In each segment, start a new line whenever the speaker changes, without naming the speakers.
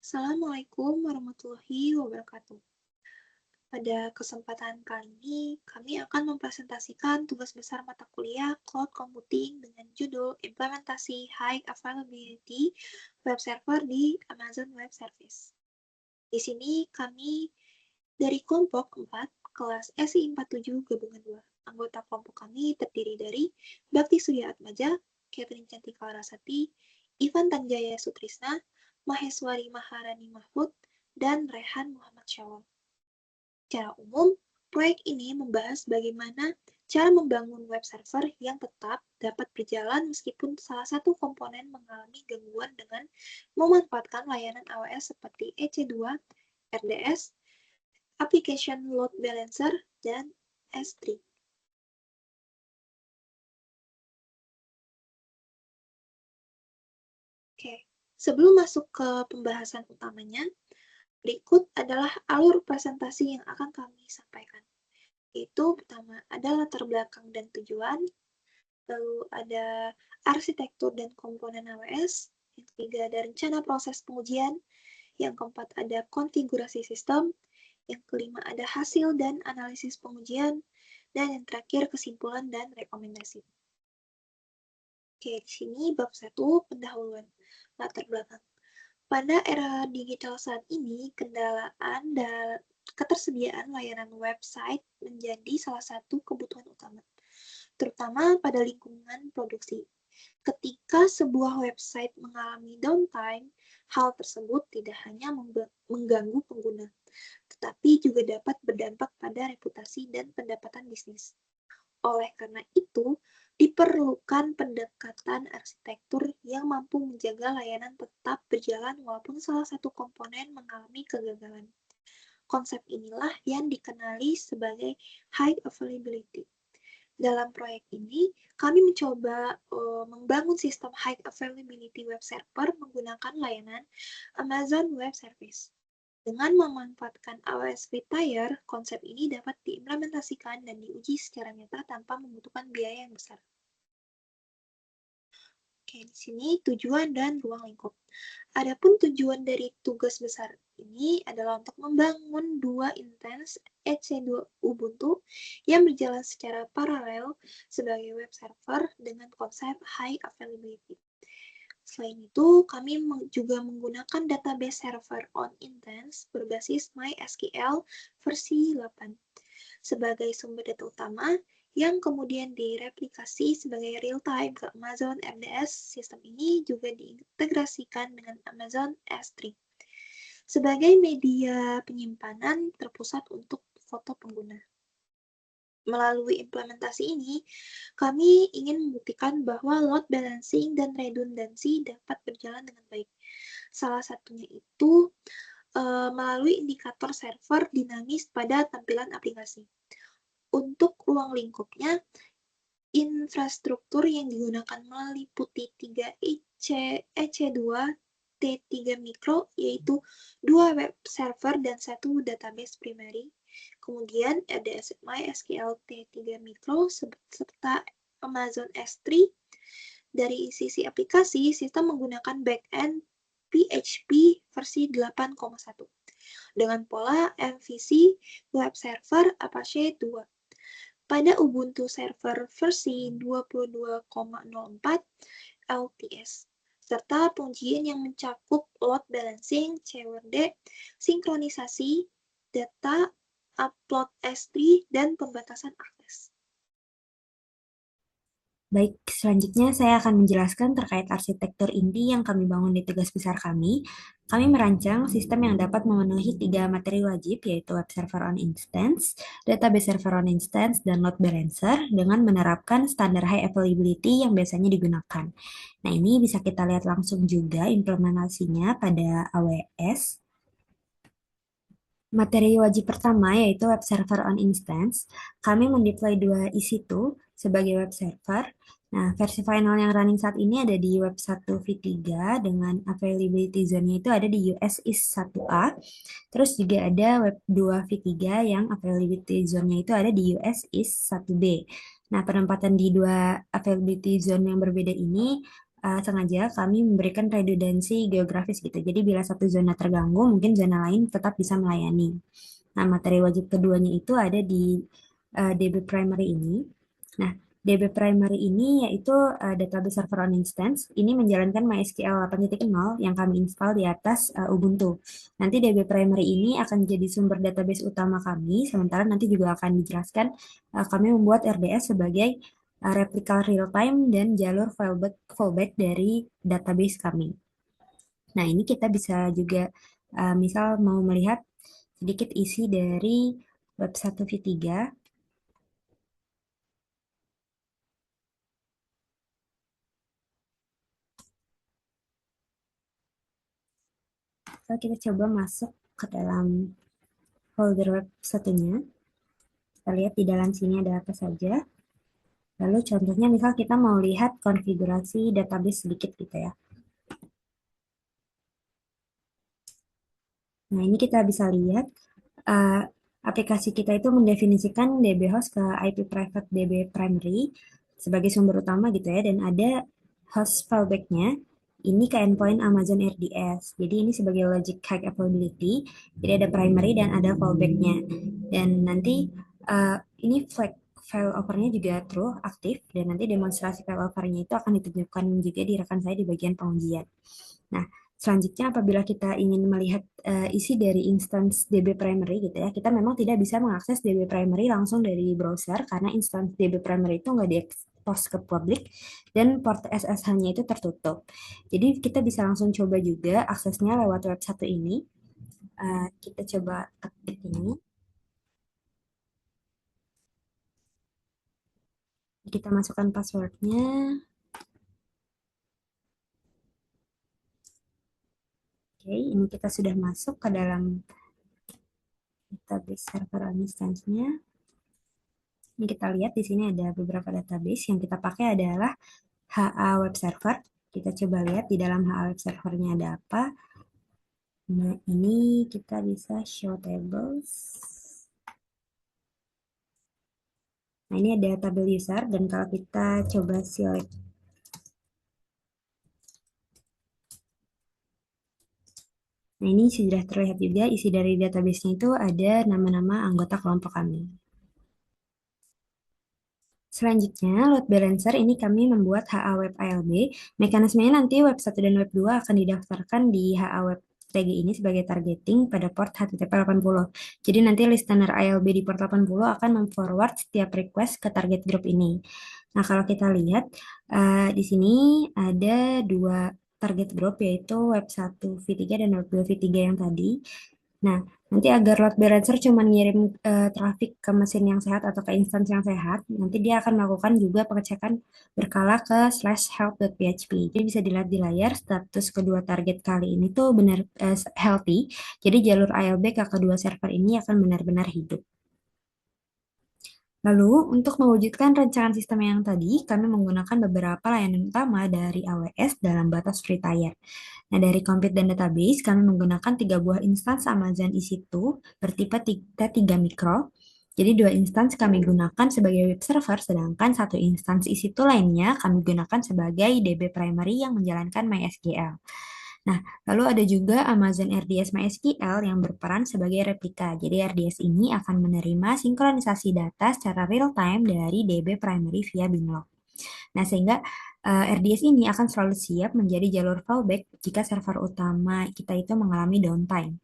Assalamualaikum warahmatullahi wabarakatuh. Pada kesempatan kali ini, kami akan mempresentasikan tugas besar mata kuliah Cloud Computing dengan judul Implementasi High Availability Web Server di Amazon Web Service. Di sini kami dari kelompok 4, kelas SI 47 gabungan 2. Anggota kelompok kami terdiri dari Bakti Surya Atmaja, Catherine Cantika Larasati, Ivan Tanjaya Sutrisna, Maheswari Maharani Mahfud, dan Rehan Muhammad Syawal. Secara umum, proyek ini membahas bagaimana cara membangun web server yang tetap dapat berjalan meskipun salah satu komponen mengalami gangguan dengan memanfaatkan layanan AWS seperti EC2, RDS, Application Load Balancer, dan S3. Oke, sebelum masuk ke pembahasan utamanya, berikut adalah alur presentasi yang akan kami sampaikan. Yaitu pertama ada latar belakang dan tujuan, lalu ada arsitektur dan komponen AWS, yang ketiga ada rencana proses pengujian, yang keempat ada konfigurasi sistem, yang kelima ada hasil dan analisis pengujian, dan yang terakhir kesimpulan dan rekomendasi. Oke, di sini bab 1 pendahuluan latar belakang. Pada era digital saat ini, kendalaan dan ketersediaan layanan website menjadi salah satu kebutuhan utama, terutama pada lingkungan produksi. Ketika sebuah website mengalami downtime, hal tersebut tidak hanya mengganggu pengguna, tetapi juga dapat berdampak pada reputasi dan pendapatan bisnis. Oleh karena itu, diperlukan pendekatan arsitektur yang mampu menjaga layanan tetap berjalan walaupun salah satu komponen mengalami kegagalan. Konsep inilah yang dikenali sebagai high availability. Dalam proyek ini, kami mencoba membangun sistem high availability web server menggunakan layanan Amazon Web Service. Dengan memanfaatkan AWS FreeTire, konsep ini dapat diimplementasikan dan diuji secara nyata tanpa membutuhkan biaya yang besar. Oke, di sini tujuan dan ruang lingkup. Adapun tujuan dari tugas besar ini adalah untuk membangun dua instance EC2 Ubuntu yang berjalan secara paralel sebagai web server dengan konsep high availability. Selain itu, kami juga menggunakan database server on instance berbasis MySQL versi 8 sebagai sumber data utama yang kemudian direplikasi sebagai real-time ke Amazon RDS. Sistem ini juga diintegrasikan dengan Amazon S3 sebagai media penyimpanan terpusat untuk foto pengguna. Melalui implementasi ini, kami ingin membuktikan bahwa load balancing dan redundancy dapat berjalan dengan baik. Salah satunya itu melalui indikator server dinamis pada tampilan aplikasi. Untuk ruang lingkupnya, infrastruktur yang digunakan meliputi 3 EC2 T3 Micro, yaitu 2 web server dan 1 database primary. Kemudian RDS MySQL T3 Micro serta Amazon S3. Dari sisi aplikasi, sistem menggunakan backend PHP versi 8.1 dengan pola MVC Web Server Apache 2. Pada Ubuntu Server versi 22.04 LTS, serta pengujian yang mencakup load balancing, CWD, sinkronisasi data, upload S3, dan pembatasan akses.
Baik, selanjutnya saya akan menjelaskan terkait arsitektur inti yang kami bangun di tugas besar kami. Kami merancang sistem yang dapat memenuhi 3 materi wajib, yaitu web server on instance, database server on instance, dan load balancer dengan menerapkan standar high availability yang biasanya digunakan. Nah, ini bisa kita lihat langsung juga implementasinya pada AWS. Materi wajib pertama yaitu web server on instance. Kami mendeploy 2 EC2 sebagai web server. Nah, versi final yang running saat ini ada di web 1 v3 dengan availability zone-nya itu ada di US East 1A. Terus juga ada web 2 v3 yang availability zone-nya itu ada di US East 1B. Nah, penempatan di 2 availability zone yang berbeda ini sengaja kami memberikan redundansi geografis gitu. Jadi bila satu zona terganggu, mungkin zona lain tetap bisa melayani. Nah, materi wajib keduanya itu ada di DB primary ini. Nah, DB primary ini yaitu database server on instance. Ini menjalankan MySQL 8.0 yang kami install di atas Ubuntu. Nanti DB primary ini akan jadi sumber database utama kami, sementara nanti juga akan dijelaskan kami membuat RDS sebagai replika real time dan jalur fallback dari database kami. Nah, ini kita bisa juga misal mau melihat sedikit isi dari web 1v3. Kalau kita coba masuk ke dalam folder web satunya, kita lihat di dalam sini ada apa saja. Lalu contohnya misal kita mau lihat konfigurasi database sedikit gitu ya. Nah, ini kita bisa lihat uh, aplikasi kita itu mendefinisikan DB host ke IP private DB primary sebagai sumber utama gitu ya, dan ada host fallback-nya ini ke endpoint Amazon RDS. Jadi ini sebagai logic high availability. Jadi ada primary dan ada fallback-nya. Dan nanti ini file overnya juga true, aktif, dan nanti demonstrasi file overnya itu akan ditunjukkan juga di rekan saya di bagian pengujian. Nah, selanjutnya apabila kita ingin melihat isi dari instance DB primary gitu ya, kita memang tidak bisa mengakses DB primary langsung dari browser karena instance DB primary itu nggak diekspos ke publik dan port SSH-nya itu tertutup. Jadi kita bisa langsung coba juga aksesnya lewat web satu ini. Kita coba ketik ini, kita masukkan passwordnya. Oke, ini kita sudah masuk ke dalam database server on instance-nya. Ini kita lihat di sini ada beberapa database yang kita pakai adalah HA Web Server. Kita coba lihat di dalam HA Web Servernya ada apa. Nah, ini kita bisa show tables. Nah, ini ada tabel user dan kalau kita coba select, nah ini sudah terlihat juga isi dari database-nya itu ada nama-nama anggota kelompok kami. Selanjutnya, load balancer ini kami membuat HA Web ALB. Mekanismenya nanti web 1 dan web 2 akan didaftarkan di HA Web TG ini sebagai targeting pada port HTTP 80. Jadi nanti listener ALB di port 80 akan memforward setiap request ke target group ini. Nah, kalau kita lihat di sini ada dua target group yaitu web 1 V3 dan web 2 V3 yang tadi. Nah, nanti agar load balancer cuma ngirim traffic ke mesin yang sehat atau ke instansi yang sehat, nanti dia akan melakukan juga pengecekan berkala ke /help.php. Jadi bisa dilihat di layar status kedua target kali ini tuh benar healthy. Jadi jalur ALB ke kedua server ini akan benar-benar hidup. Lalu, untuk mewujudkan rancangan sistem yang tadi, kami menggunakan beberapa layanan utama dari AWS dalam batas free tier. Nah, dari Compute dan Database, kami menggunakan 3 buah instans Amazon EC2 bertipe T3 Micro. Jadi, 2 instans kami gunakan sebagai web server, sedangkan 1 instans EC2 lainnya kami gunakan sebagai DB primary yang menjalankan MySQL. Nah, lalu ada juga Amazon RDS MySQL yang berperan sebagai replika. Jadi RDS ini akan menerima sinkronisasi data secara real time dari DB primary via Binlog. Nah, sehingga RDS ini akan selalu siap menjadi jalur fallback jika server utama kita itu mengalami downtime.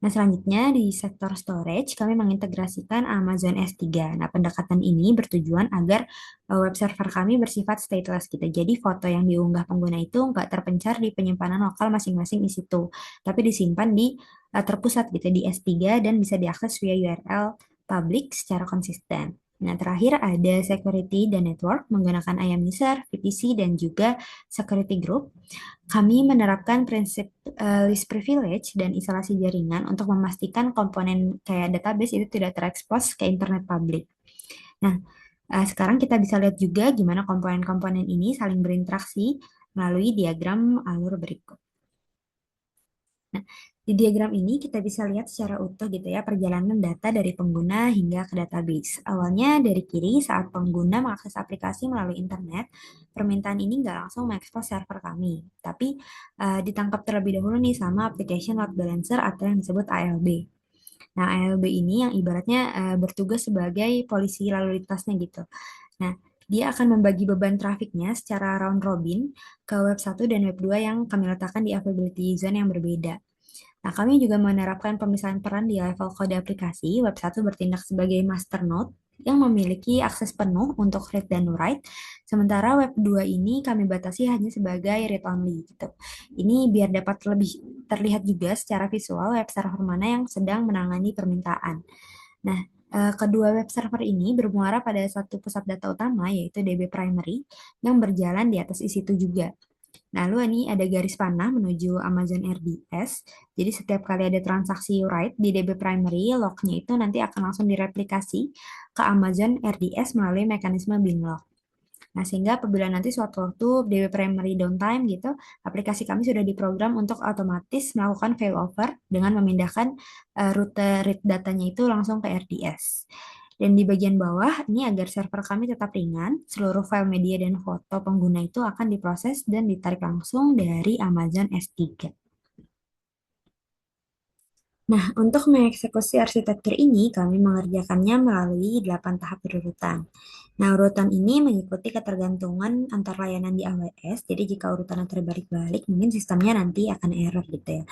Nah, selanjutnya di sektor storage, kami mengintegrasikan Amazon S3. Nah, pendekatan ini bertujuan agar web server kami bersifat stateless gitu. Jadi, foto yang diunggah pengguna itu nggak terpencar di penyimpanan lokal masing-masing di situ, tapi disimpan di terpusat gitu di S3 dan bisa diakses via URL public secara konsisten. Nah, terakhir ada security dan network menggunakan IAM user, VPC, dan juga security group. Kami menerapkan prinsip least privilege dan isolasi jaringan untuk memastikan komponen kayak database itu tidak terekspos ke internet publik. Nah, sekarang kita bisa lihat juga gimana komponen-komponen ini saling berinteraksi melalui diagram alur berikut. Nah, di Di diagram ini kita bisa lihat secara utuh gitu ya perjalanan data dari pengguna hingga ke database. Awalnya dari kiri saat pengguna mengakses aplikasi melalui internet, permintaan ini nggak langsung mengekspos server kami, tapi ditangkap terlebih dahulu nih sama application load balancer atau yang disebut ALB. Nah, ALB ini yang ibaratnya bertugas sebagai polisi lalu lintasnya gitu. Nah, dia akan membagi beban trafiknya secara round robin ke web satu dan web 2 yang kami letakkan di availability zone yang berbeda. Nah, kami juga menerapkan pemisahan peran di level kode aplikasi. Web satu bertindak sebagai master node yang memiliki akses penuh untuk read dan write, sementara web 2 ini kami batasi hanya sebagai read only gitu. Ini biar dapat lebih terlihat juga secara visual web server mana yang sedang menangani permintaan. Nah, kedua web server ini bermuara pada satu pusat data utama yaitu DB primary yang berjalan di atas EC2 juga. Nah, lalu ini ada garis panah menuju Amazon RDS. Jadi setiap kali ada transaksi write di DB primary, lognya itu nanti akan langsung direplikasi ke Amazon RDS melalui mekanisme binlog. Nah, sehingga apabila nanti suatu waktu DB primary downtime gitu, aplikasi kami sudah diprogram untuk otomatis melakukan failover dengan memindahkan rute read datanya itu langsung ke RDS. Dan di bagian bawah, ini agar server kami tetap ringan, seluruh file media dan foto pengguna itu akan diproses dan ditarik langsung dari Amazon S3. Nah, untuk mengeksekusi arsitektur ini, kami mengerjakannya melalui 8 tahap berurutan. Nah, urutan ini mengikuti ketergantungan antar layanan di AWS, jadi jika urutannya terbalik-balik, mungkin sistemnya nanti akan error gitu ya.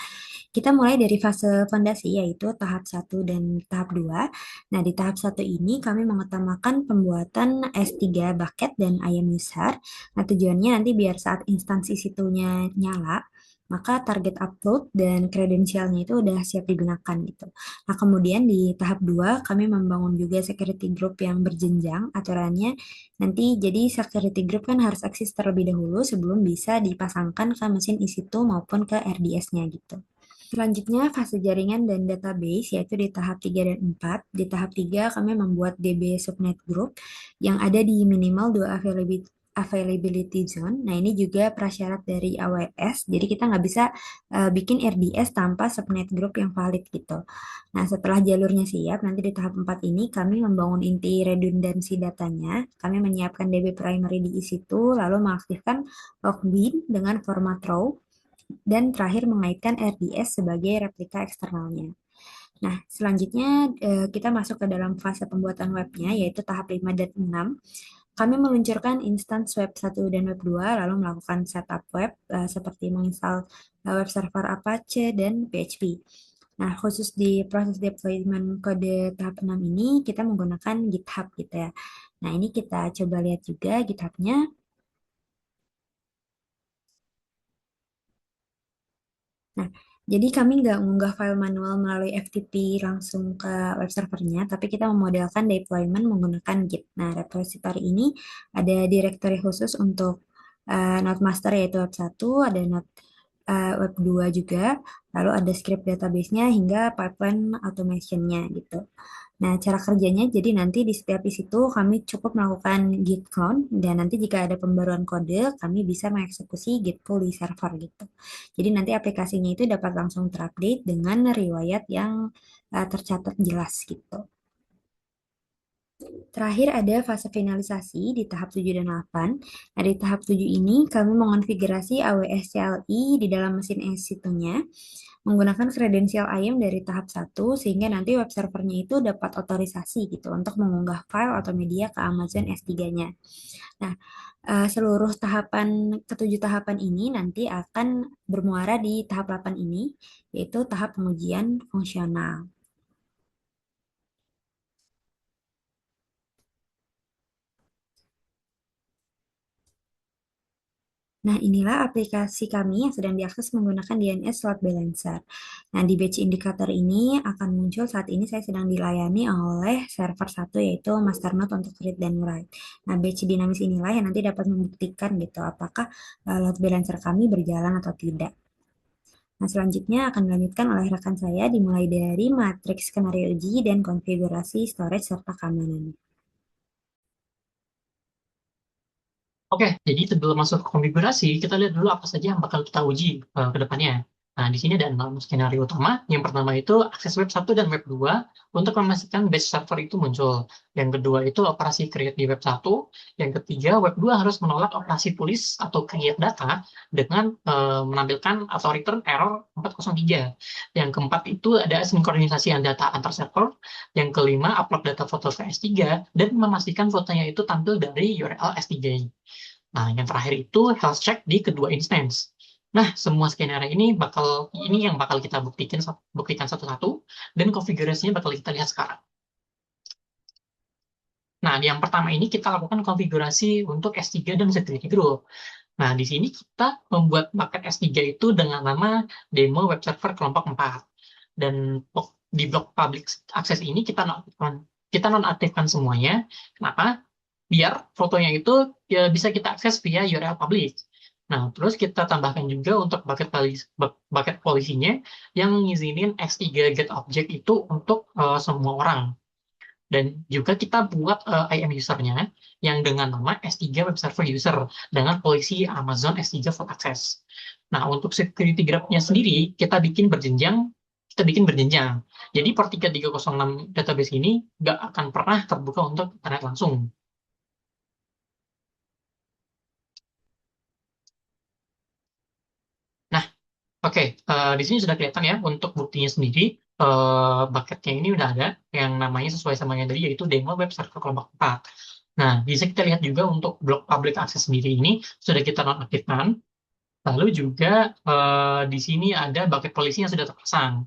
Kita mulai dari fase fondasi, yaitu tahap satu dan tahap 2. Nah, di tahap satu ini kami mengutamakan pembuatan S3 bucket dan ayam besar. Nah, tujuannya nanti biar saat instansi situnya nyala, maka target upload dan kredensialnya itu udah siap digunakan gitu. Nah, kemudian di tahap 2 kami membangun juga security group yang berjenjang. Aturannya nanti jadi security group kan harus eksis terlebih dahulu sebelum bisa dipasangkan ke mesin EC2 maupun ke RDS-nya gitu. Selanjutnya, fase jaringan dan database, yaitu di tahap 3 dan 4. Di tahap 3 kami membuat DB subnet group yang ada di minimal 2 availability zone. Nah, ini juga prasyarat dari AWS, jadi kita nggak bisa bikin RDS tanpa subnet group yang valid gitu. Nah, setelah jalurnya siap, nanti di tahap 4 ini kami membangun inti redundansi datanya. Kami menyiapkan DB primary di EC2, lalu mengaktifkan login dengan format row, dan terakhir mengaitkan RDS sebagai replika eksternalnya. Nah, selanjutnya kita masuk ke dalam fase pembuatan webnya, yaitu tahap 5 dan 6. Kami meluncurkan instance web 1 dan web 2, lalu melakukan setup web seperti menginstal web server Apache dan PHP. Nah, khusus di proses deployment kode tahap 6 ini, kita menggunakan GitHub gitu ya. Nah, ini kita coba lihat juga GitHub-nya. Nah, jadi kami nggak mengunggah file manual melalui FTP langsung ke web servernya, tapi kita memodelkan deployment menggunakan Git. Nah, repository ini ada directory khusus untuk node master yaitu web satu, ada node web 2 juga, lalu ada script database-nya hingga pipeline automation-nya gitu. Nah, cara kerjanya jadi nanti di setiap isi itu kami cukup melakukan git clone dan nanti jika ada pembaruan kode, kami bisa mengeksekusi git pull di server gitu. Jadi nanti aplikasinya itu dapat langsung terupdate dengan riwayat yang tercatat jelas gitu. Terakhir ada fase finalisasi di tahap 7 dan 8. Nah, di tahap 7 ini kami mengonfigurasi AWS CLI di dalam mesin EC2-nya menggunakan kredensial IAM dari tahap 1 sehingga nanti web servernya itu dapat otorisasi gitu untuk mengunggah file atau media ke Amazon S3-nya. Nah, seluruh tahapan ketujuh tahapan ini nanti akan bermuara di tahap 8 ini yaitu tahap pengujian fungsional. Nah, inilah aplikasi kami yang sedang diakses menggunakan DNS Load Balancer. Nah, di batch indicator ini akan muncul saat ini saya sedang dilayani oleh server satu yaitu masternode untuk read dan write. Nah, batch dinamis inilah yang nanti dapat membuktikan gitu apakah load balancer kami berjalan atau tidak. Nah, selanjutnya akan dilanjutkan oleh rekan saya dimulai dari matriks skenario uji dan konfigurasi storage serta keamanannya.
Oke, jadi sebelum masuk ke konfigurasi, kita lihat dulu apa saja yang bakal kita uji ke depannya. Nah, di sini ada 6 skenario utama. Yang pertama itu akses web 1 dan web 2 untuk memastikan base server itu muncul. Yang kedua itu operasi create di web 1. Yang ketiga, web 2 harus menolak operasi pulis atau create data dengan menampilkan atau return error 403. Yang keempat itu ada sinkronisasi data antar server. Yang kelima, upload data foto ke S3 dan memastikan fotonya itu tampil dari URL S3. Nah, yang terakhir itu health check di kedua instance. Nah, semua skenario ini yang bakal kita buktikan satu-satu dan konfigurasinya bakal kita lihat sekarang. Nah, yang pertama ini kita lakukan konfigurasi untuk S3 dan security group. Nah, di sini kita membuat bucket S3 itu dengan nama demo web server kelompok 4. Dan di blok public access ini kita nonaktifkan semuanya. Kenapa? Biar fotonya itu ya, bisa kita akses via URL public. Nah, terus kita tambahkan juga untuk bucket polisinya yang ngizinin S3 get object itu untuk semua orang. Dan juga kita buat IAM usernya yang dengan nama S3 Web Server User dengan polisi Amazon S3 Full Access. Nah, untuk security graph-nya sendiri kita bikin berjenjang. Jadi per 3306 database ini nggak akan pernah terbuka untuk internet langsung. Nah, oke, di sini sudah kelihatan ya untuk buktinya sendiri. Bucketnya ini udah ada yang namanya sesuai sama yang tadi yaitu demo web server kelompok 4. Nah, bisa kita lihat juga untuk blok public access sendiri ini sudah kita nonaktifkan. Lalu juga di sini ada bucket policy yang sudah terpasang.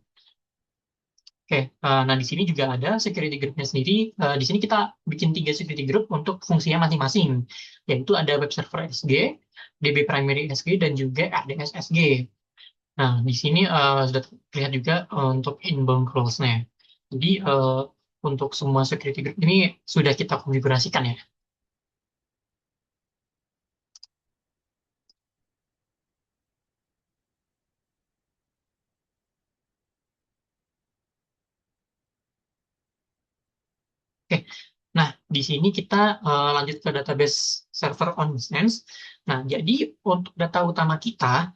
Oke, nah di sini juga ada security group-nya sendiri. Di sini kita bikin 3 security group untuk fungsinya masing-masing, yaitu ada web server SG, DB primary SG, dan juga RDS SG. Nah, di sini sudah terlihat juga untuk inbound close-nya. Jadi, untuk semua security group ini sudah kita konfigurasikan ya. Oke, nah di sini kita lanjut ke database server on instance. Nah, jadi untuk data utama kita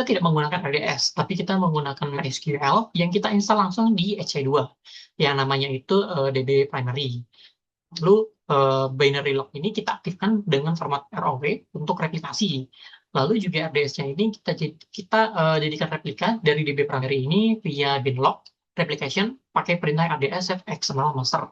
tidak menggunakan RDS, tapi kita menggunakan MySQL yang kita install langsung di EC2, yang namanya itu DB primary. Lalu binary log ini kita aktifkan dengan format ROV untuk replikasi. Lalu juga RDS-nya ini kita jadikan replika dari DB primary ini via binlog replication pakai perintah RDS set XML master.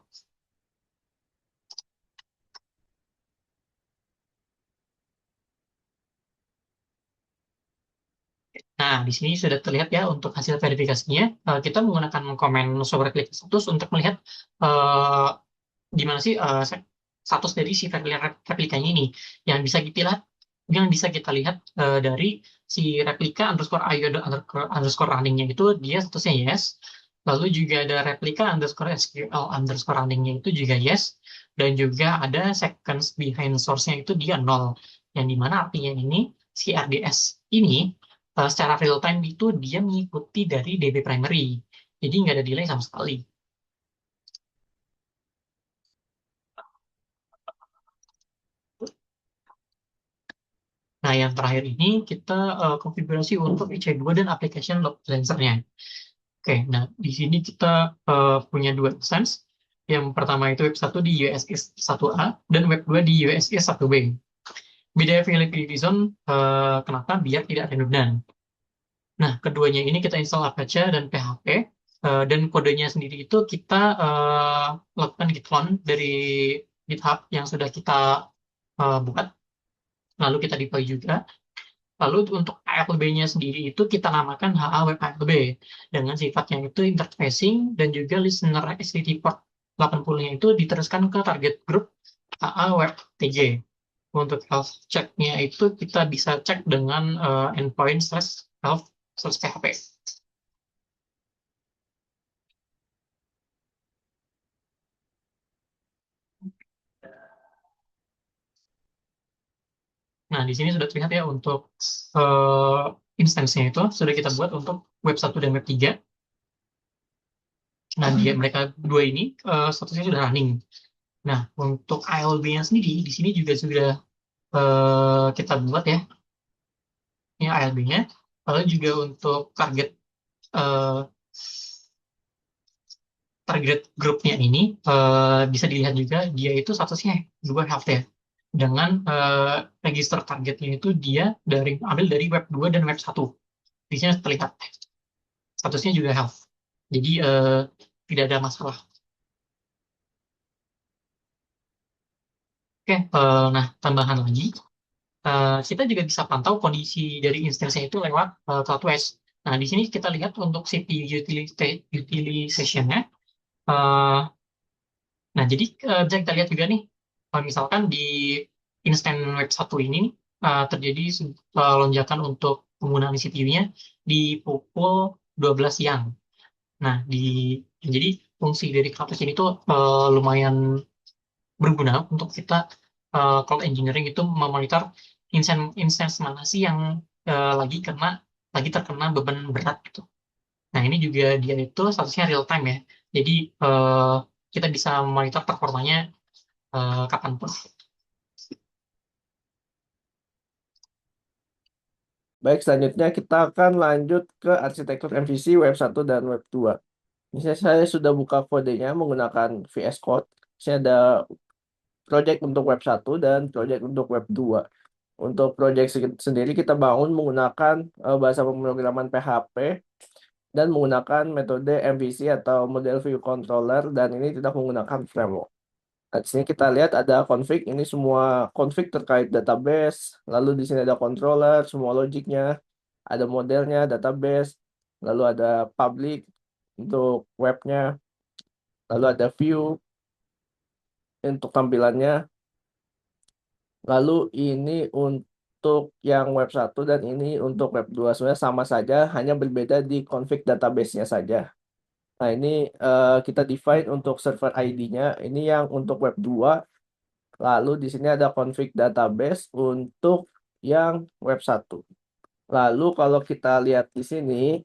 Nah, di sini sudah terlihat ya untuk hasil verifikasinya. Kita menggunakan komen show replica status untuk melihat uh, gimana sih status dari si replikanya ini yang bisa kita lihat dari si replika underscore io underscore runningnya itu dia statusnya yes. Lalu juga ada replika underscore SQL underscore runningnya itu juga yes. Dan juga ada seconds behind source-nya itu dia 0. Yang dimana artinya ini si RDS ini secara real time itu dia mengikuti dari DB primary. Jadi nggak ada delay sama sekali. Nah, yang terakhir ini kita konfigurasi untuk EC2 dan application load balancer-nya. Oke, nah di sini kita punya 2 instance. Yang pertama itu web 1 di USS 1A dan web 2 di USS 1B. Beda availability zone, kenapa? Biar tidak redundant. Nah, keduanya ini kita install Apache dan PHP. Dan kodenya sendiri itu kita lakukan git clone dari GitHub yang sudah kita buat. Lalu kita deploy juga. Lalu untuk ALB-nya sendiri itu kita namakan HA Web ALB dengan sifatnya itu interfacing dan juga listener STT port 80-nya itu diteruskan ke target group HA Web TG. Untuk health check-nya itu kita bisa cek dengan endpoint /health/php. Nah, di sini sudah terlihat ya untuk instance-nya itu sudah kita buat untuk web 1 dan web 3. Nah, mereka dua ini statusnya sudah running. Nah, untuk ALB-nya sendiri, di sini juga sudah kita buat ya. Ini ALB-nya. Lalu juga untuk eh, target grupnya ini bisa dilihat juga dia itu statusnya dua health ya. Dengan register targetnya itu dia ambil dari web 2 dan web 1. Di sini terlihat statusnya juga health. Jadi tidak ada masalah. Oke, nah tambahan lagi, kita juga bisa pantau kondisi dari instansinya itu lewat CloudWatch. Nah, di sini kita lihat untuk CPU utilization-nya. eh, nah, jadi bisa kita lihat juga nih, misalkan di instan web 1 ini terjadi lonjakan untuk penggunaan CPU-nya di pukul 12 siang. Nah, jadi fungsi dari CloudWatch ini tuh lumayan berguna untuk kita cloud engineering itu memonitor instance mana sih yang lagi terkena beban berat gitu. Nah, ini juga dia itu statusnya real time ya. Jadi kita bisa monitor performanya kapanpun.
Baik, selanjutnya kita akan lanjut ke arsitektur MVC web 1 dan web 2. Misalnya saya sudah buka kodenya menggunakan VS Code. Saya ada project untuk web 1 dan project untuk web 2. Untuk project sendiri kita bangun menggunakan bahasa pemrograman PHP dan menggunakan metode MVC atau Model View Controller, dan ini tidak menggunakan framework. Nah, di sini kita lihat ada config, ini semua config terkait database, lalu di sini ada controller, semua logiknya, ada modelnya, database, lalu ada public untuk webnya, lalu ada view untuk tampilannya, lalu ini untuk yang web 1 dan ini untuk web 2. Sebenarnya sama saja, hanya berbeda di config database-nya saja. Nah, ini kita define untuk server ID-nya, ini yang untuk web 2. Lalu di sini ada config database untuk yang web 1. Lalu kalau kita lihat di sini,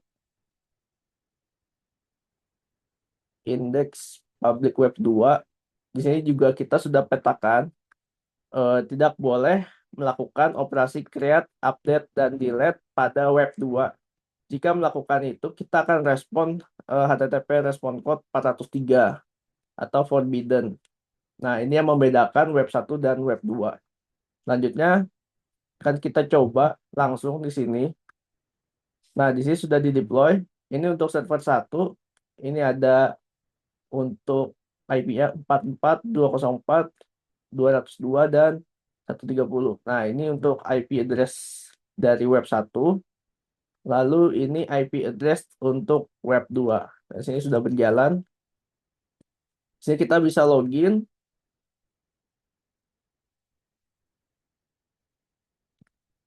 indeks public web 2, di sini juga kita sudah petakan tidak boleh melakukan operasi create, update, dan delete pada web 2. Jika melakukan itu, kita akan respon HTTP respon code 403 atau forbidden. Nah, ini yang membedakan web 1 dan web 2. Selanjutnya, akan kita coba langsung di sini. Nah, di sini sudah di-deploy. Ini untuk server 1. Ini ada untuk IP-nya 44.204.202 dan 130. Nah, ini untuk IP address dari web 1. Lalu ini IP address untuk web 2. Nah, sini sudah berjalan. Sini kita bisa login.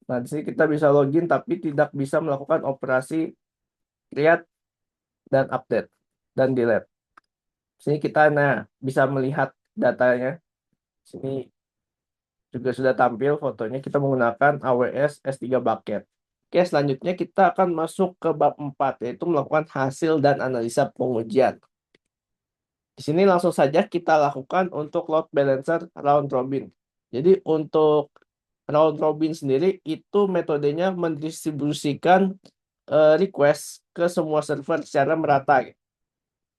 Nah, di sini kita bisa login tapi tidak bisa melakukan operasi create dan update dan delete. Sini kita bisa melihat datanya. Sini juga sudah tampil fotonya. Kita menggunakan AWS S3 Bucket. Oke, selanjutnya kita akan masuk ke bab 4, yaitu melakukan hasil dan analisa pengujian. Di sini langsung saja kita lakukan untuk load balancer round robin. Jadi untuk round robin sendiri itu metodenya mendistribusikan request ke semua server secara merata.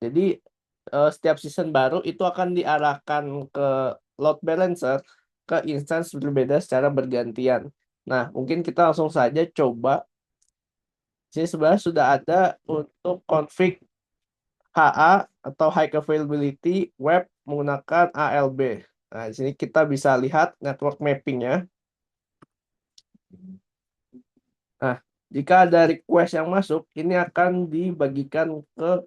Jadi setiap season baru itu akan diarahkan ke load balancer ke instance berbeda secara bergantian. Nah, mungkin kita langsung saja coba. Sini sebenarnya sudah ada untuk config HA atau High Availability Web menggunakan ALB. Nah, di sini kita bisa lihat network mappingnya. Nah, jika ada request yang masuk, ini akan dibagikan ke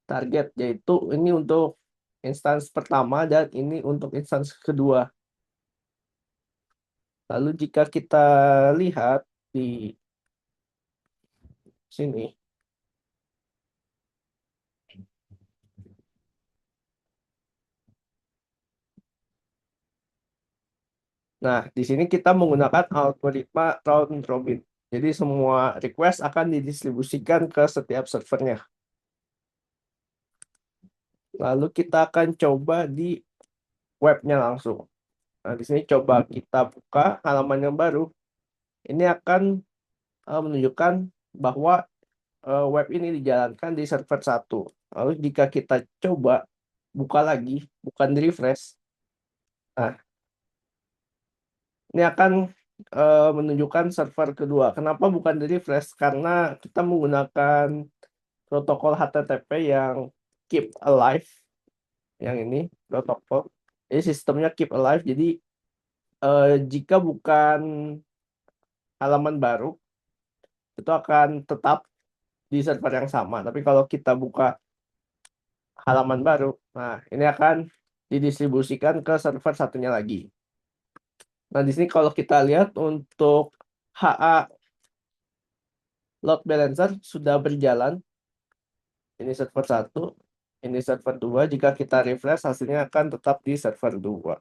target, yaitu ini untuk instance pertama dan ini untuk instance kedua. Lalu jika kita lihat di sini, nah di sini kita menggunakan algoritma round robin. Jadi semua request akan didistribusikan ke setiap servernya. Lalu kita akan coba di webnya langsung. Nah, di sini coba kita buka halaman yang baru. Ini akan menunjukkan bahwa web ini dijalankan di server 1. Lalu jika kita coba buka lagi, bukan di refresh, nah ini akan menunjukkan server kedua. Kenapa bukan di refresh? Karena kita menggunakan protokol HTTP yang keep alive, yang ini protokol. Jadi sistemnya keep alive. Jadi jika bukan halaman baru, itu akan tetap di server yang sama. Tapi kalau kita buka halaman baru, nah ini akan didistribusikan ke server satunya lagi. Nah, di sini kalau kita lihat untuk HA load balancer sudah berjalan. Ini server 1, ini server 2. Jika kita refresh, hasilnya akan tetap di server 2.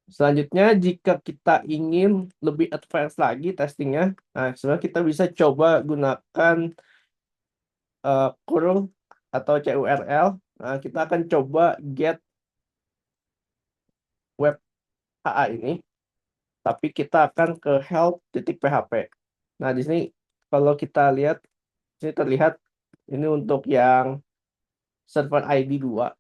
Selanjutnya, jika kita ingin lebih advance lagi testingnya, nah sebenarnya kita bisa coba gunakan curl atau CURL. Nah, kita akan coba get web HA ini, tapi kita akan ke help.php. Nah, di sini kalau kita lihat, ini terlihat ini untuk yang server ID 2.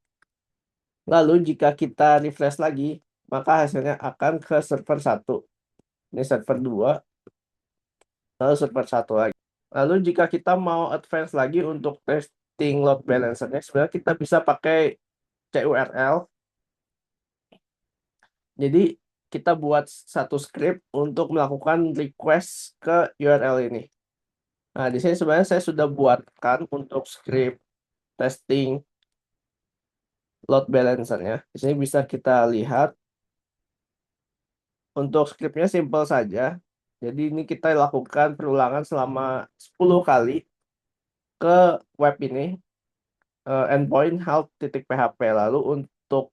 Lalu jika kita refresh lagi, maka hasilnya akan ke server 1. Ini server 2, lalu server 1 lagi. Lalu jika kita mau advance lagi untuk testing load balancernya, sebenarnya kita bisa pakai CURL. Jadi kita buat satu script untuk melakukan request ke URL ini. Nah, di sini sebenarnya saya sudah buatkan untuk script testing load balancernya. Di sini bisa kita lihat. Untuk scriptnya simple saja. Jadi ini kita lakukan perulangan selama 10 kali ke web ini, endpoint help.php. Lalu untuk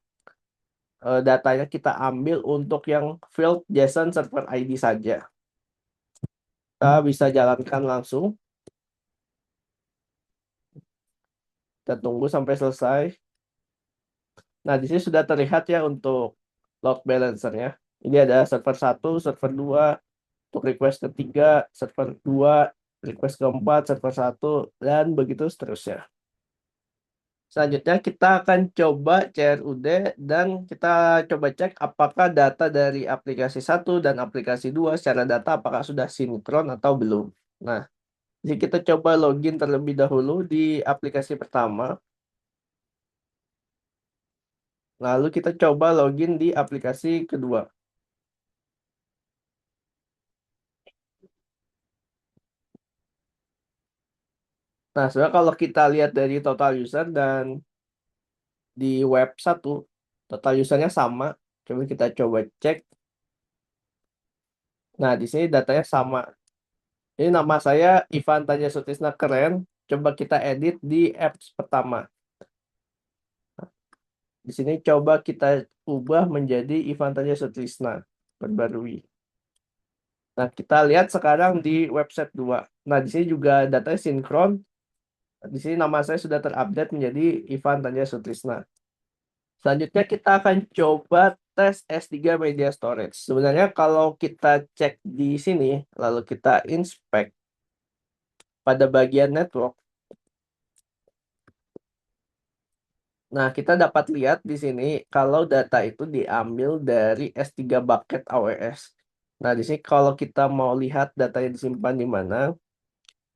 datanya kita ambil untuk yang field JSON server ID saja. Kita bisa jalankan langsung. Kita tunggu sampai selesai. Nah, di sini sudah terlihat ya untuk load balancernya. Ini ada server 1, server 2, untuk request ketiga, server 2, request keempat, server 1, dan begitu seterusnya. Selanjutnya kita akan coba CRUD dan kita coba cek apakah data dari aplikasi 1 dan aplikasi 2 secara data apakah sudah sinkron atau belum. Nah, jadi kita coba login terlebih dahulu di aplikasi pertama. Lalu kita coba login di aplikasi kedua. Nah, sebenarnya kalau kita lihat dari total user dan di web 1, total usernya sama. Coba kita coba cek. Nah, di sini datanya sama. Ini nama saya Ivan Tanja Sutisna Keren. Coba kita edit di apps pertama. Di sini coba kita ubah menjadi Ivan Tanja Sutisna. Perbarui. Nah, kita lihat sekarang di website 2. Nah, di sini juga datanya sinkron. Di sini nama saya sudah terupdate menjadi Ivan Tanja Sutrisna. Selanjutnya kita akan coba tes S3 Media Storage. Sebenarnya kalau kita cek di sini, lalu kita inspect pada bagian network. Nah, kita dapat lihat di sini kalau data itu diambil dari S3 bucket AWS. Nah, di sini kalau kita mau lihat datanya disimpan di mana,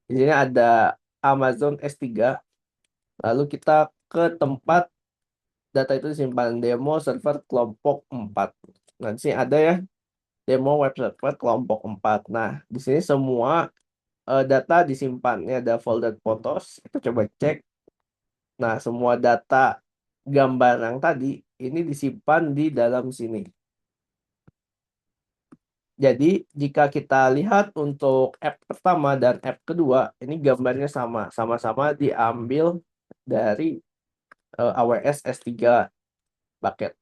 di sini ada Amazon S3. Lalu kita ke tempat data itu disimpan demo server kelompok 4. Nah, di sini ada ya demo web server kelompok 4. Nah, di sini semua data disimpan. Ini ada folder fotos. Kita coba cek. Nah, semua data gambar yang tadi ini disimpan di dalam sini. Jadi, jika kita lihat untuk app pertama dan app kedua, ini gambarnya sama. Sama-sama diambil dari AWS S3 bucket.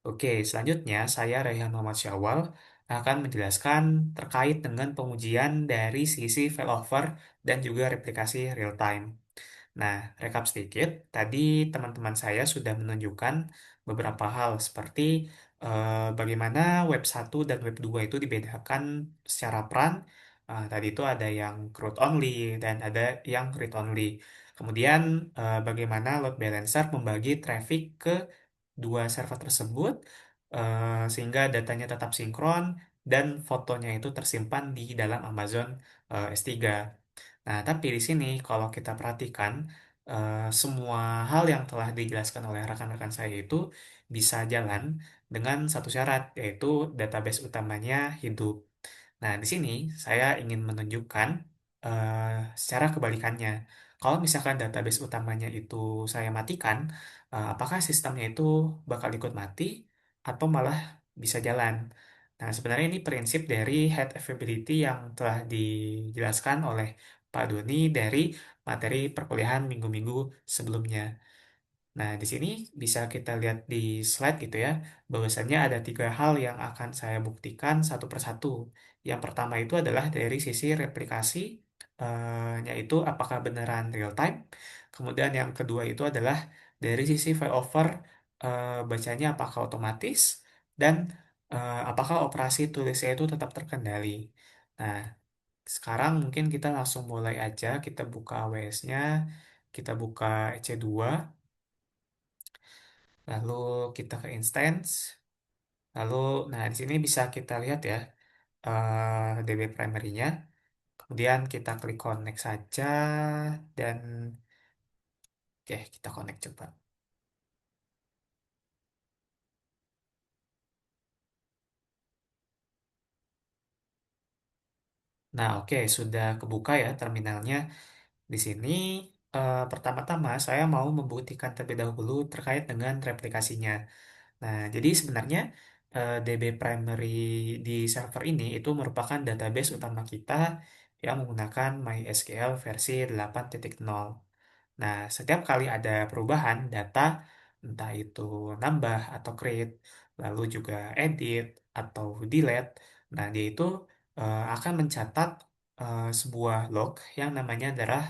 Oke, selanjutnya saya Raihan Muhammad Syawal akan menjelaskan terkait dengan pengujian dari sisi failover dan juga replikasi real time. Nah, rekap sedikit, tadi teman-teman saya sudah menunjukkan beberapa hal seperti bagaimana web 1 dan web 2 itu dibedakan secara peran, Tadi itu ada yang crude only dan ada yang read only. Kemudian bagaimana load balancer membagi traffic ke dua server tersebut sehingga datanya tetap sinkron dan fotonya itu tersimpan di dalam Amazon S3. Nah, tapi di sini kalau kita perhatikan semua hal yang telah dijelaskan oleh rekan-rekan saya itu bisa jalan dengan satu syarat, yaitu database utamanya hidup. Nah, di sini saya ingin menunjukkan secara kebalikannya. Kalau misalkan database utamanya itu saya matikan, apakah sistemnya itu bakal ikut mati atau malah bisa jalan? Nah, sebenarnya ini prinsip dari head availability yang telah dijelaskan oleh Pak Doni dari materi perkuliahan minggu-minggu sebelumnya. Nah, di sini bisa kita lihat di slide gitu ya, bahwasannya ada tiga hal yang akan saya buktikan satu persatu. Yang pertama itu adalah dari sisi replikasi, yaitu apakah beneran real time. Kemudian yang kedua itu adalah dari sisi failover, bacanya apakah otomatis, dan apakah operasi tulisnya itu tetap terkendali. Nah, sekarang mungkin kita langsung mulai aja, kita buka AWS-nya, kita buka EC2, lalu kita ke instance, lalu nah di sini bisa kita lihat ya DB primary-nya, kemudian kita klik connect saja dan oke kita connect coba. Nah oke sudah kebuka ya terminalnya. Di sini pertama-tama saya mau membuktikan terlebih dahulu terkait dengan replikasinya. Nah, jadi sebenarnya DB primary di server ini itu merupakan database utama kita yang menggunakan MySQL versi 8.0. Nah, setiap kali ada perubahan data, entah itu nambah atau create, lalu juga edit atau delete, nah dia itu akan mencatat sebuah log yang namanya adalah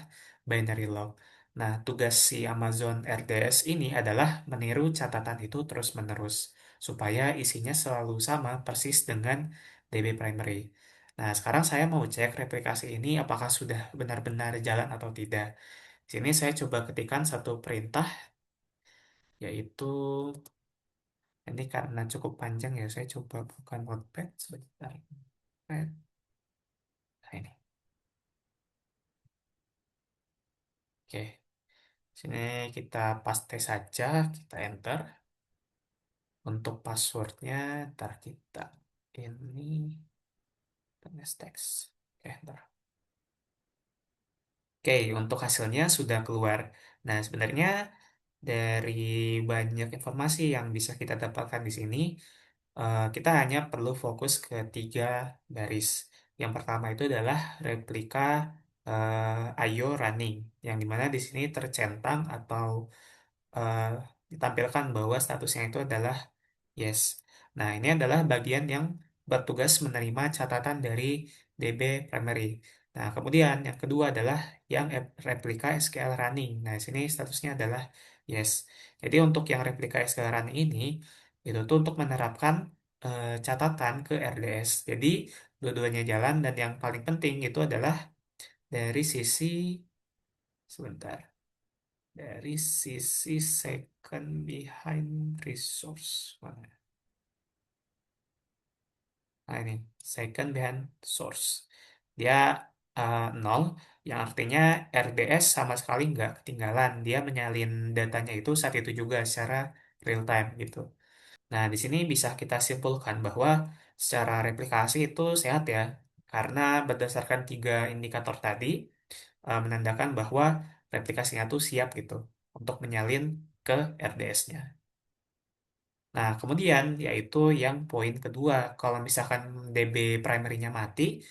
binary log. Nah, tugas si Amazon RDS ini adalah meniru catatan itu terus-menerus, supaya isinya selalu sama persis dengan DB primary. Nah, sekarang saya mau cek replikasi ini apakah sudah benar-benar jalan atau tidak. Di sini saya coba ketikkan satu perintah, yaitu ini karena cukup panjang ya, saya coba buka notepad sebentar. Nah ini, oke. Sini kita paste saja, kita enter. Untuk passwordnya, ntar kita ini tulis teks. Oke, ntar. Oke, untuk hasilnya sudah keluar. Nah, sebenarnya dari banyak informasi yang bisa kita dapatkan di sini, kita hanya perlu fokus ke tiga garis. Yang pertama itu adalah replika IO running, yang dimana di sini tercentang atau eh, ditampilkan bahwa statusnya itu adalah yes. Nah, ini adalah bagian yang bertugas menerima catatan dari DB primary. Nah, kemudian yang kedua adalah yang replika SQL running. Nah, di sini statusnya adalah yes. Jadi untuk yang replika SQL running ini itu tuh untuk menerapkan catatan ke RDS. Jadi dua-duanya jalan dan yang paling penting itu adalah dari sisi sebentar, dari sisi second behind resource. Mana? Nah ini, second behind source. Dia 0, yang artinya RDS sama sekali nggak ketinggalan. Dia menyalin datanya itu saat itu juga secara real time gitu. Nah, di sini bisa kita simpulkan bahwa secara replikasi itu sehat ya, karena berdasarkan tiga indikator tadi menandakan bahwa replikasinya itu siap gitu untuk menyalin ke RDS-nya. Nah, kemudian yaitu yang poin kedua, kalau misalkan DB primary-nya mati,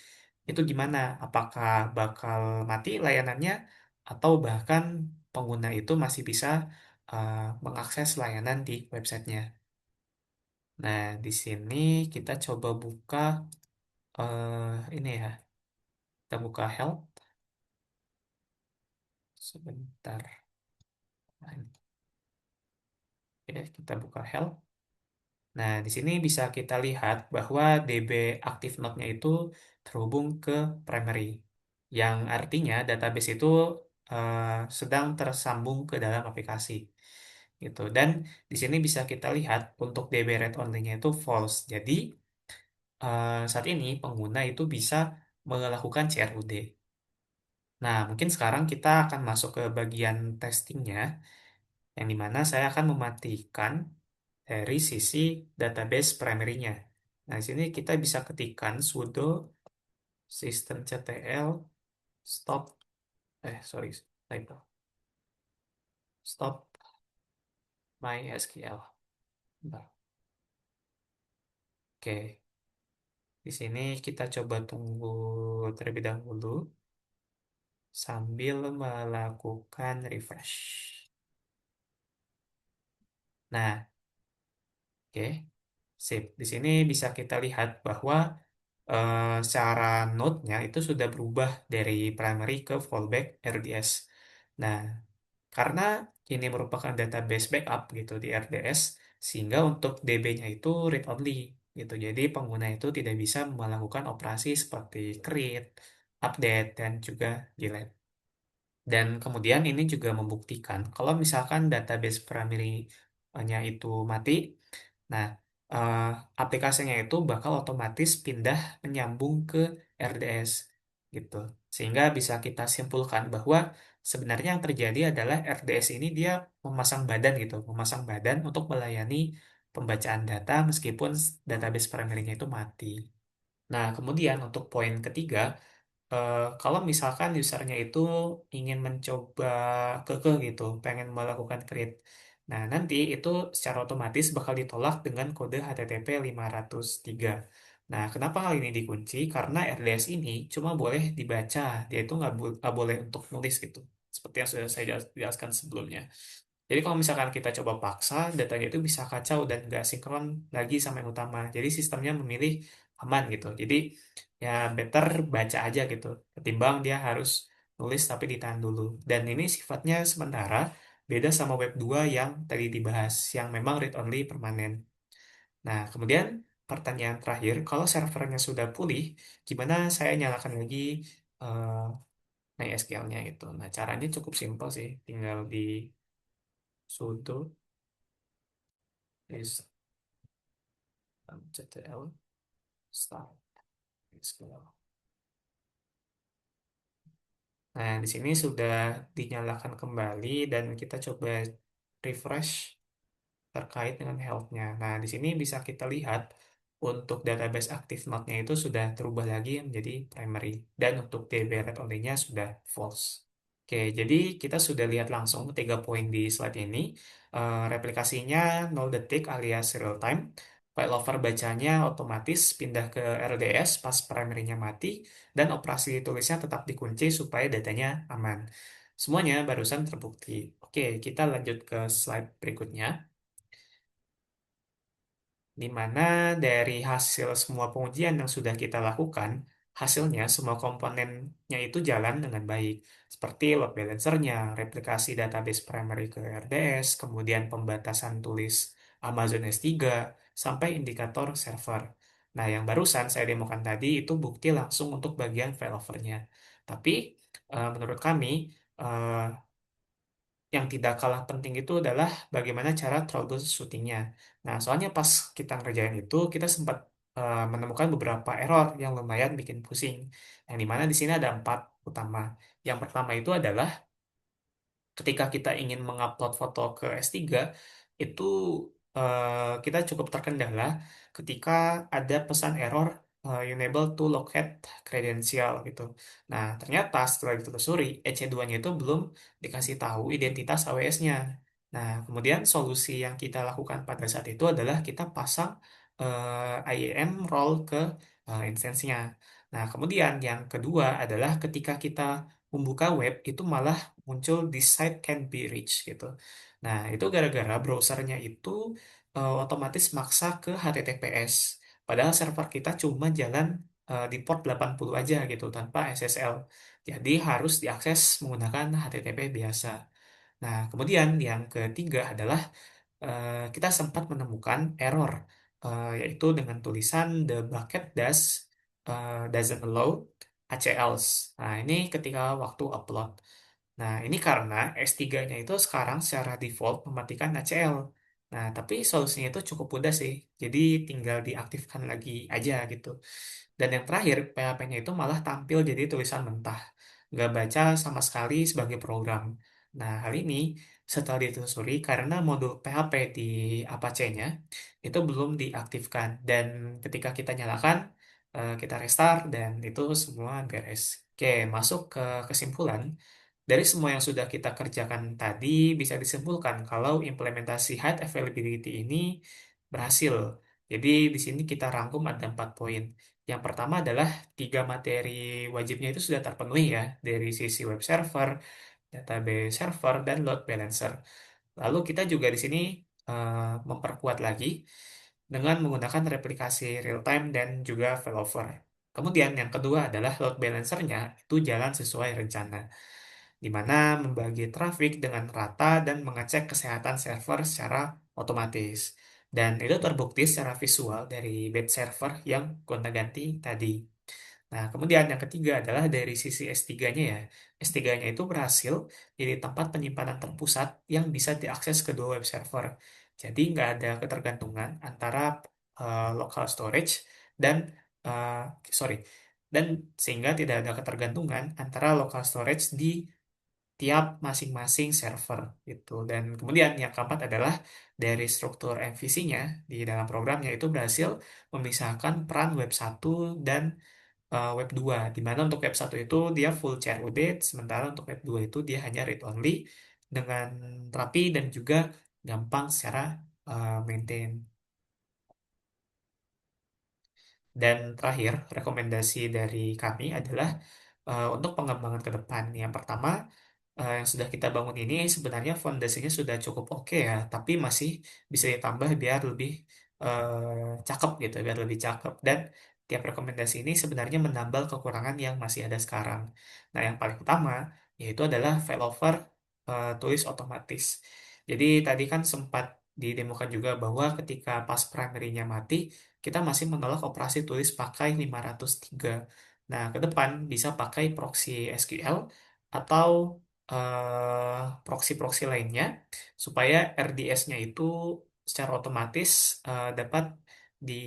itu gimana? Apakah bakal mati layanannya atau bahkan pengguna itu masih bisa uh, mengakses layanan di websitenya? Nah, di sini kita coba buka ini ya, kita buka help sebentar. Nah, ini. Oke, kita buka help. Nah, di sini bisa kita lihat bahwa DB active node-nya itu terhubung ke primary, yang artinya database itu sedang tersambung ke dalam aplikasi gitu. Dan di sini bisa kita lihat untuk DB read only-nya itu false. Jadi saat ini pengguna itu bisa melakukan CRUD. Nah, mungkin sekarang kita akan masuk ke bagian testingnya, yang dimana saya akan mematikan dari sisi database primary-nya. Nah, di sini kita bisa ketikkan sudo systemctl stop, sorry, typo, stop MySQL. Bentar. Oke, di sini kita coba tunggu terlebih dahulu sambil melakukan refresh. Nah, oke, sip. Di sini bisa kita lihat bahwa secara node-nya itu sudah berubah dari primary ke fallback RDS. Nah, karena ini merupakan database backup gitu di RDS, sehingga untuk DB-nya itu read only gitu. Jadi pengguna itu tidak bisa melakukan operasi seperti create, update, dan juga delete. Dan kemudian ini juga membuktikan kalau misalkan database primary-nya itu mati, nah eh, aplikasinya itu bakal otomatis pindah menyambung ke RDS gitu. Sehingga bisa kita simpulkan bahwa sebenarnya yang terjadi adalah RDS ini dia memasang badan gitu, memasang badan untuk melayani pembacaan data meskipun database primary-nya itu mati. Nah, kemudian untuk poin ketiga, kalau misalkan usernya itu ingin mencoba kekeh gitu, pengen melakukan create. Nah, nanti itu secara otomatis bakal ditolak dengan kode HTTP 503. Nah, kenapa hal ini dikunci? Karena RDS ini cuma boleh dibaca, dia itu nggak boleh untuk nulis gitu. Seperti yang sudah saya jelaskan sebelumnya. Jadi kalau misalkan kita coba paksa, datanya itu bisa kacau dan nggak sinkron lagi sama yang utama. Jadi sistemnya memilih aman gitu. Jadi ya better baca aja gitu. Ketimbang dia harus nulis tapi ditahan dulu. Dan ini sifatnya sementara, beda sama web 2 yang tadi dibahas, yang memang read only permanen. Nah, kemudian pertanyaan terakhir, kalau servernya sudah pulih, gimana saya nyalakan lagi eh, MySQL-nya itu? Nah, caranya cukup simpel sih, tinggal di sudo systemctl start MySQL. Nah, di sini sudah dinyalakan kembali dan kita coba refresh terkait dengan health-nya. Nah, di sini bisa kita lihat untuk database active node-nya itu sudah terubah lagi menjadi primary dan untuk DB read only-nya sudah false. Oke, jadi kita sudah lihat langsung 3 poin di slide ini. Replikasinya 0 detik alias real time. Failover bacanya otomatis pindah ke RDS pas primary-nya mati, dan operasi tulisnya tetap dikunci supaya datanya aman. Semuanya barusan terbukti. Oke, kita lanjut ke slide berikutnya, di mana dari hasil semua pengujian yang sudah kita lakukan, hasilnya semua komponennya itu jalan dengan baik, seperti load balancernya, replikasi database primary ke RDS, kemudian pembatasan tulis Amazon S3, sampai indikator server. Nah, yang barusan saya demokan tadi itu bukti langsung untuk bagian failovernya. Tapi, menurut kami, eh, yang tidak kalah penting itu adalah bagaimana cara troubleshootingnya. Nah, soalnya pas kita ngerjain itu, kita sempat menemukan beberapa error yang lumayan bikin pusing. Yang dimana di sini ada 4 utama. Yang pertama itu adalah ketika kita ingin mengupload foto ke S3, itu kita cukup terkendala ketika ada pesan error unable to locate credential gitu. Nah, ternyata setelah ditelusuri, EC2-nya itu belum dikasih tahu identitas AWS-nya. Nah, kemudian solusi yang kita lakukan pada saat itu adalah kita pasang IAM role ke instance-nya. Nah, kemudian yang kedua adalah ketika kita membuka web itu malah muncul this site can be reached gitu. Nah, itu gara-gara browsernya itu otomatis maksa ke HTTPS. Padahal server kita cuma jalan di port 80 aja gitu tanpa SSL. Jadi harus diakses menggunakan HTTP biasa. Nah, kemudian yang ketiga adalah kita sempat menemukan error yaitu dengan tulisan the bucket doesn't allow ACLs. Nah, ini ketika waktu upload. Nah, ini karena S3-nya itu sekarang secara default mematikan ACL. Nah, tapi solusinya itu cukup mudah sih. Jadi tinggal diaktifkan lagi aja gitu. Dan yang terakhir, PHP-nya itu malah tampil jadi tulisan mentah. Nggak baca sama sekali sebagai program. Nah, hal ini setelah ditelusuri karena modul PHP di Apache-nya itu belum diaktifkan. Dan ketika kita nyalakan, kita restart dan itu semua beres. Oke, masuk ke kesimpulan. Dari semua yang sudah kita kerjakan tadi, bisa disimpulkan kalau implementasi high availability ini berhasil. Jadi di sini kita rangkum ada 4 poin. Yang pertama adalah 3 materi wajibnya itu sudah terpenuhi ya, dari sisi web server, database server, dan load balancer. Lalu kita juga di sini memperkuat lagi dengan menggunakan replikasi real time dan juga failover. Kemudian yang kedua adalah load balancernya itu jalan sesuai rencana, di mana membagi traffic dengan rata dan mengecek kesehatan server secara otomatis. Dan itu terbukti secara visual dari batch server yang gonta-ganti tadi. Nah, kemudian yang ketiga adalah dari sisi S3-nya ya. S3-nya itu berhasil jadi tempat penyimpanan terpusat yang bisa diakses kedua web server. Jadi nggak ada ketergantungan antara local storage dan eh, sorry, dan sehingga tidak ada ketergantungan antara local storage di tiap masing-masing server gitu. Dan kemudian yang keempat adalah dari struktur MVC-nya di dalam programnya itu berhasil memisahkan peran web 1 dan web 2, di mana untuk web 1 itu dia full CRUD, sementara untuk web 2 itu dia hanya read only dengan rapi dan juga gampang secara maintain. Dan terakhir, rekomendasi dari kami adalah untuk pengembangan ke depan. Yang pertama, yang sudah kita bangun ini sebenarnya fondasinya sudah cukup oke ya, tapi masih bisa ditambah biar lebih cakep gitu, biar lebih cakep. Dan tiap rekomendasi ini sebenarnya menambal kekurangan yang masih ada sekarang. Nah, yang paling utama yaitu adalah failover tulis otomatis. Jadi tadi kan sempat didemokan juga bahwa ketika pas primary-nya mati, kita masih menolak operasi tulis pakai 503. Nah, ke depan bisa pakai proxy SQL atau proxy-proxy lainnya supaya RDS-nya itu secara otomatis dapat di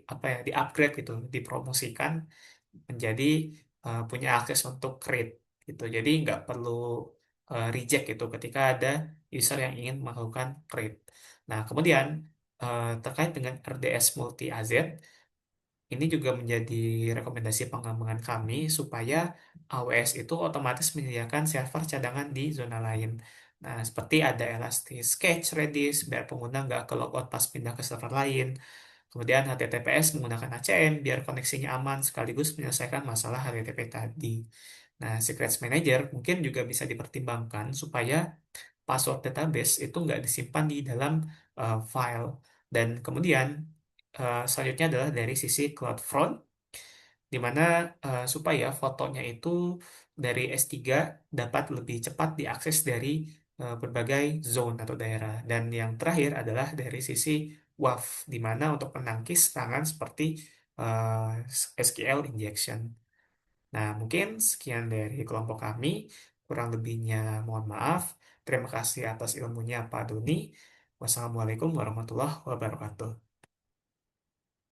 apa ya, di-upgrade gitu, dipromosikan menjadi punya akses untuk create gitu. Jadi nggak perlu reject gitu ketika ada user yang ingin melakukan create. Nah, kemudian terkait dengan RDS multi AZ, ini juga menjadi rekomendasi pengembangan kami supaya AWS itu otomatis menyediakan server cadangan di zona lain. Nah, seperti ada Elastic Cache Redis, biar pengguna nggak ke logout pas pindah ke server lain. Kemudian HTTPS menggunakan ACM biar koneksinya aman sekaligus menyelesaikan masalah HTTP tadi. Nah, Secrets Manager mungkin juga bisa dipertimbangkan supaya password database itu nggak disimpan di dalam file. Dan kemudian selanjutnya adalah dari sisi CloudFront, di mana supaya fotonya itu dari S3 dapat lebih cepat diakses dari berbagai zone atau daerah. Dan yang terakhir adalah dari sisi WAF, di mana untuk menangkis serangan seperti SQL injection. Nah, mungkin sekian dari kelompok kami. Kurang lebihnya mohon maaf. Terima kasih atas ilmunya Pak Doni. Wassalamualaikum warahmatullahi wabarakatuh.